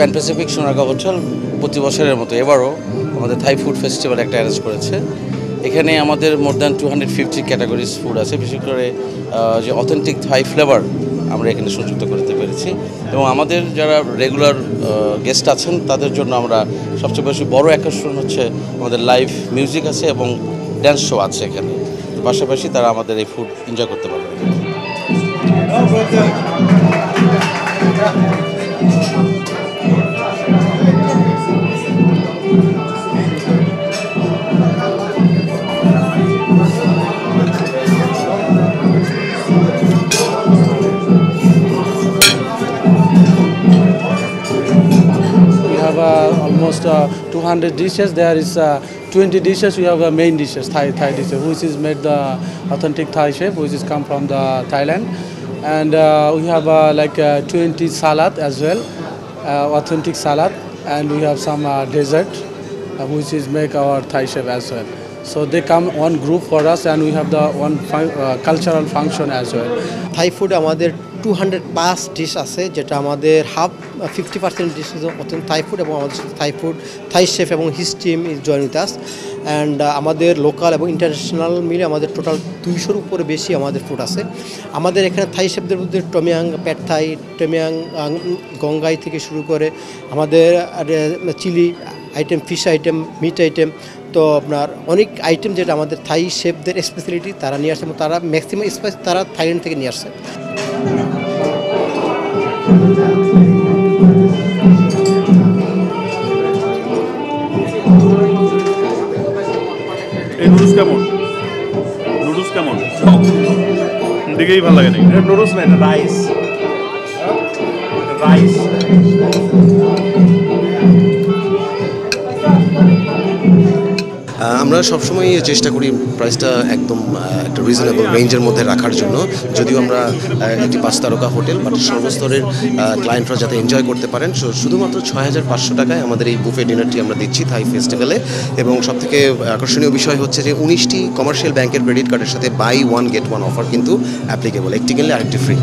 Pan Pacific Sonargaon hotel প্রতি বছরের মতো এবারও আমাদের থাই ফুড ফেস্টিভ্যাল একটা অ্যারেঞ্জ করেছে। এখানে আমাদের মোর দ্যান 250 ক্যাটাগরিজ ফুড আছে, বিশেষ করে যে অথেন্টিক থাই ফ্লেভার আমরা এখানে সংযুক্ত করতে পেরেছি। এবং আমাদের যারা রেগুলার গেস্ট আছেন তাদের জন্য আমরা সবচেয়ে বেশি বড় আকর্ষণ হচ্ছে আমাদের লাইভ মিউজিক আছে এবং ড্যান্স শো আছে এখানে। পাশাপাশি তারা আমাদের এই ফুড এনজয় করতে পারবে। Almost 200 dishes. There is 20 dishes. We have main dishes, Thai dishes, which is made the authentic Thai chef, which is come from the Thailand, and we have 20 salad as well, authentic salad, and we have some dessert, which is make our Thai chef as well. So they come one group for us, and we have the one cultural function as well. Thai food আমাদের 200+ dish আছে, যেটা আমাদের 50% dish is authentic Thai food, এবং আমাদের সাথে থাই chef এবং his team is join with us. And আমাদের local এবং ইন্টারন্যাশনাল মিলে আমাদের টোটাল 200-র উপরে বেশি আমাদের ফুড আছে। আমাদের এখানে থাই শেফদের মধ্যে টমিয়াং, প্যাড থাই, টমিয়াং, গঙ্গাই থেকে শুরু করে আমাদের chilli item, fish item, meat item, তো আপনার অনেক আইটেম যেটা আমাদের থাই শেফদের স্পেশালিটি তারা নিয়ে আসছে, এবং তারা ম্যাক্সিমাম স্পাইস তারা থাইল্যান্ড থেকে নিয়ে আসছে। এই নুডলস কেমন দেখেই ভালো লাগে নাকি? নুডলস না, এটা রাইস। আমরা সবসময় চেষ্টা করি প্রাইসটা একদম একটা রিজনেবল রেঞ্জের মধ্যে রাখার জন্য। যদিও আমরা একটি 5 তারকা হোটেল, বাট সর্বস্তরের ক্লায়েন্টরা যাতে এনজয় করতে পারেন, শুধুমাত্র 6500 টাকায় আমাদের এই বুফে ডিনারটি আমরা দিচ্ছি থাই ফেস্টিভ্যালে। এবং সবথেকে আকর্ষণীয় বিষয় হচ্ছে যে 19টি কমার্শিয়াল ব্যাংকের ক্রেডিট কার্ডের সাথে buy one get one offer কিন্তু অ্যাপ্লিকেবল, একটি কিনলে আরেকটি ফ্রি।